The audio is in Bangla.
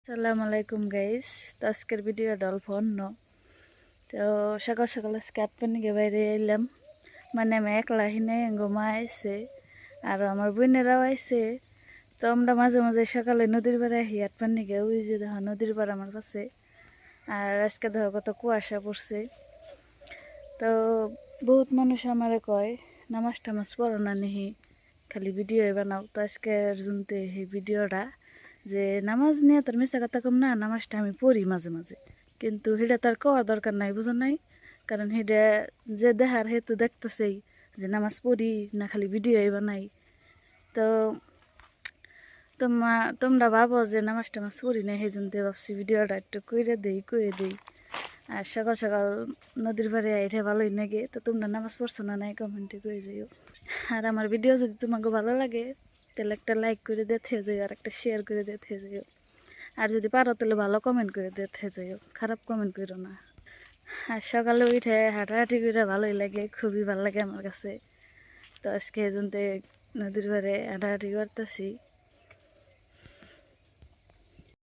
আসসালামু আলাইকুম গাইস। তো আজকের ভিডিওটা অল্প অন্য। তো সকাল সকাল স্কার্ট পানিকে বাইরে এলাম, মানে আমি একলা হিনে গোমা আইসে আর আমার বোনেরাও আইসে। তো আমরা মাঝে মাঝে সকালে নদীর পাড়ে আহি হাট পানিকে, ওই যে দেখো নদীর পাড় আমার কাছে। আর আজকে দেখো কত কুয়াশা পড়ছে। তো বহুত মানুষ আমারে কয় নামাজ টামাজ পড়ো না নিহি, খালি ভিডিও বানাও। তো আজকের জুনতে এই ভিডিওটা যে নামাজ নিয়ে তার মিশা কথা কম না, নামাজটা আমি পড়ি মাঝে মাঝে, কিন্তু সেটা তার কওয়ার দরকার নাই, বুঝো নাই? কারণ সেটা যে দেখার হে তো দেখতেছেই যে নামাজ পড়ি না খালি ভিডিও বানাই। তো তোমরা ভাবো যে নামাজ টামাজ পড়ি না, সেই জন্য ভাবছি ভিডিওটা একটু কইরে দেই। আর সকাল সকাল নদীর পাড়ে আইঠে ভালোই লাগে। তো তোমরা নামাজ পড়ছো না নাই কমেন্টে করে যাইও। আর আমার ভিডিও যদি তোমাকে ভালো লাগে তাহলে একটা লাইক করে দেখে যাইও, আর একটা শেয়ার করে দেখে যাইও। আর যদি পারো তাহলে ভালো কমেন্ট করে দেখে যাইও, খারাপ কমেন্ট করো না। আর সকালে উঠে হাঁটাহাঁটি করে ভালোই লাগে, খুবই ভালো লাগে আমার কাছে। তো আজকে এই জন্য নদীর পাড়ে হাঁটাহাঁটি করতেছি।